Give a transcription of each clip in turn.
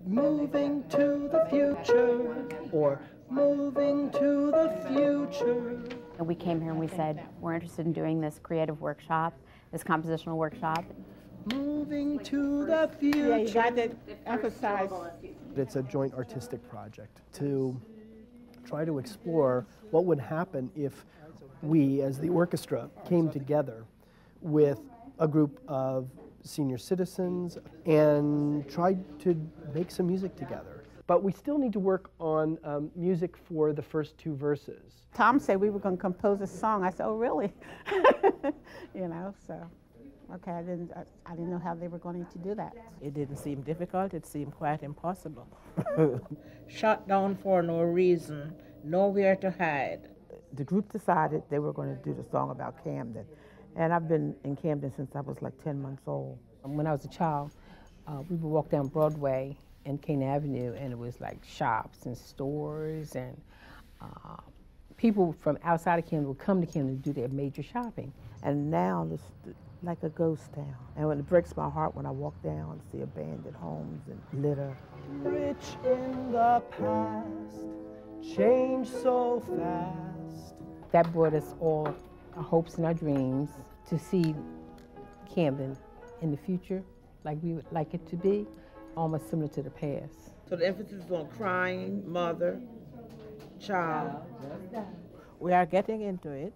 moving to the future, or moving to the future. And we came here and we said, we're interested in doing this creative workshop, this compositional workshop. Moving to the future. Yeah, you got to emphasize. It's a joint artistic project to try to explore what would happen if we, as the orchestra, came together with a group of senior citizens and tried to make some music together. But we still need to work on music for the first two verses. Tom said we were going to compose a song. I said, oh, really? You know, so, okay, I didn't know how they were going to do that. It didn't seem difficult, it seemed quite impossible. Shut down for no reason, nowhere to hide. The group decided they were going to do the song about Camden. And I've been in Camden since I was like 10 months old. When I was a child, we would walk down Broadway and Kane Avenue, and it was like shops and stores, and people from outside of Camden would come to Camden to do their major shopping. And now it's like a ghost town. And it breaks my heart when I walk down and see abandoned homes and litter. Rich in the past, change so fast. That brought us all our hopes and our dreams to see Camden in the future like we would like it to be, almost similar to the past. So the emphasis is on crying, mother, child. We are getting into it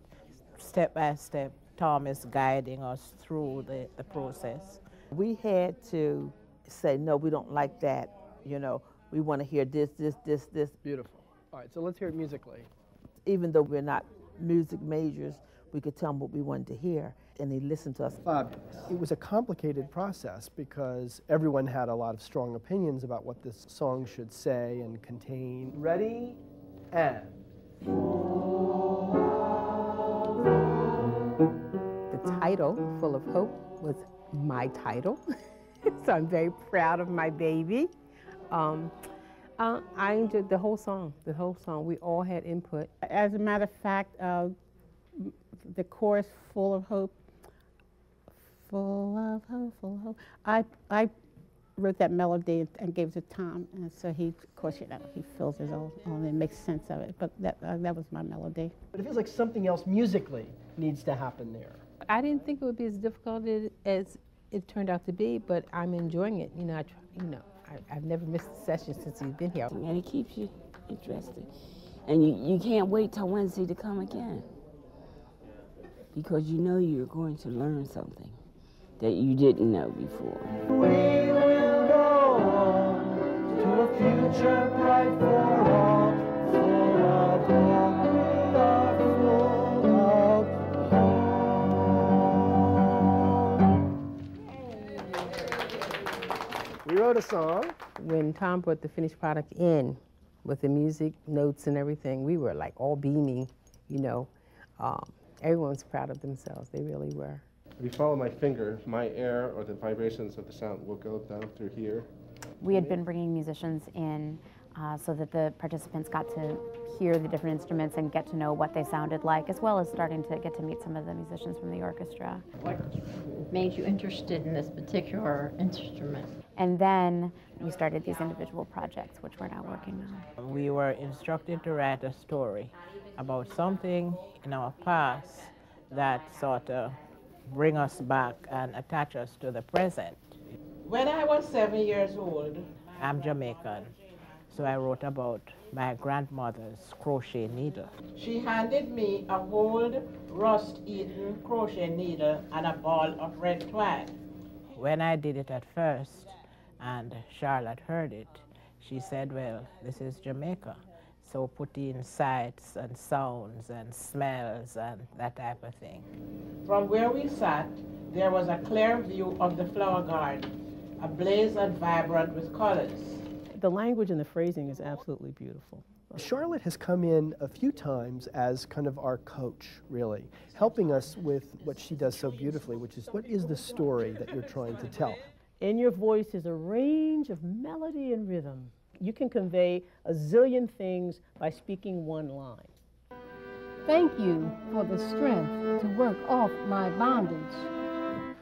step by step. Tom is guiding us through the process. We had to say, no, we don't like that. You know, we want to hear this. Beautiful. All right, so let's hear it musically. Even though we're not music majors, we could tell him what we wanted to hear, and he listened to us. Fabulous. It was a complicated process because everyone had a lot of strong opinions about what this song should say and contain. Ready, and. The title, Full of Hope, was my title, so I'm very proud of my baby. I enjoyed the whole song, We all had input. As a matter of fact, the chorus, full of hope, full of hope, full of hope. I wrote that melody and gave it to Tom, and so he, of course, you know, he fills his own and makes sense of it. But that was my melody. But it feels like something else musically needs to happen there. I didn't think it would be as difficult as it turned out to be, but I'm enjoying it. You know, I've never missed a session since he's been here. And it keeps you interested. And you can't wait till Wednesday to come again, because you know you're going to learn something that you didn't know before. We will go on to a future bright for all, full of hope. We are full of hope. We wrote a song. When Tom brought the finished product in with the music, notes, and everything, we were like all beaming, you know. Everyone was proud of themselves. They really were. If you follow my finger, my air or the vibrations of the sound will go down through here. We had been bringing musicians in so that the participants got to hear the different instruments and get to know what they sounded like, as well as starting to get to meet some of the musicians from the orchestra. What made you interested in this particular instrument? And then we started these individual projects, which we're now working on. We were instructed to write a story about something in our past that sort of bring us back and attach us to the present. When I was 7 years old, I'm Jamaican, so I wrote about my grandmother's crochet needle. She handed me a old rust-eaten crochet needle and a ball of red twine. When I did it at first, and Charlotte heard it, she said, well, this is Jamaica. So put in sights and sounds and smells and that type of thing. From where we sat, there was a clear view of the flower garden, ablaze and vibrant with colors. The language and the phrasing is absolutely beautiful. Charlotte has come in a few times as kind of our coach, really, helping us with what she does so beautifully, which is, what is the story that you're trying to tell? In your voice is a range of melody and rhythm. You can convey a zillion things by speaking one line. Thank you for the strength to work off my bondage.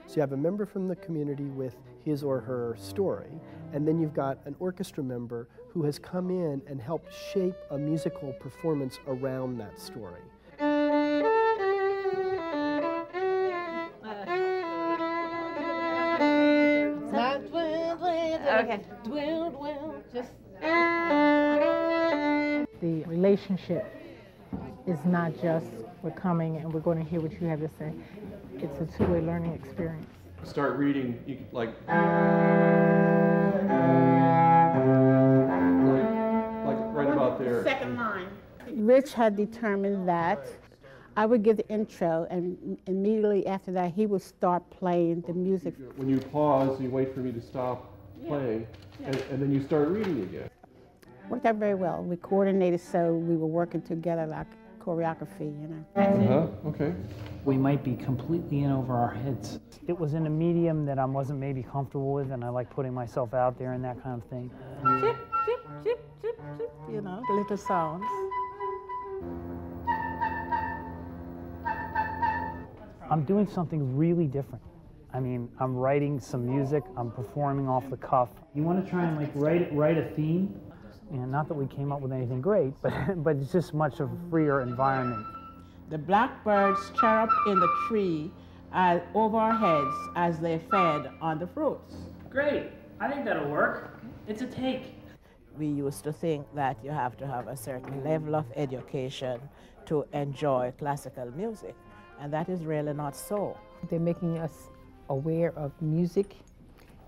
So you have a member from the community with his or her story, and then you've got an orchestra member who has come in and helped shape a musical performance around that story. Okay. The relationship is not just we're coming and we're going to hear what you have to say. It's a two-way learning experience. Start reading, you could, like right about there. Second line. Rich had determined that I would give the intro, and immediately after that, he would start playing the music. When you pause, you wait for me to stop playing, and then you start reading again. Worked out very well. We coordinated so we were working together like choreography, you know. Okay. We might be completely in over our heads. It was in a medium that I wasn't maybe comfortable with, and I like putting myself out there and that kind of thing. Chip, chip, chip, chip, chip, you know, the little sounds. I'm doing something really different. I mean, I'm writing some music, I'm performing off the cuff. You want to try and like write a theme? And not that we came up with anything great, but it's just much of a freer environment. The blackbirds chirruped in the tree over our heads as they fed on the fruits. Great, I think that'll work. It's a take. We used to think that you have to have a certain level of education to enjoy classical music, and that is really not so. They're making us aware of music,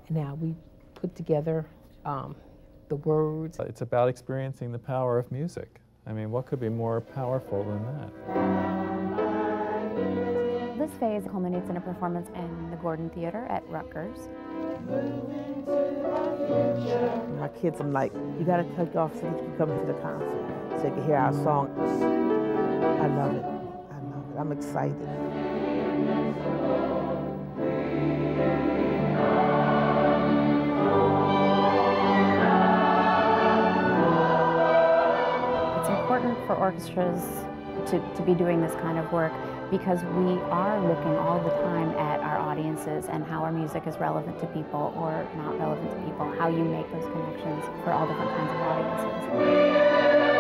and now we put together the words. It's about experiencing the power of music. I mean, what could be more powerful than that? This phase culminates in a performance in the Gordon Theater at Rutgers. My kids, I'm like, you got to take off so that you can come to the concert, so you can hear our song. I love it. I love it. I'm excited. For orchestras to be doing this kind of work, because we are looking all the time at our audiences and how our music is relevant to people or not relevant to people, how you make those connections for all different kinds of audiences.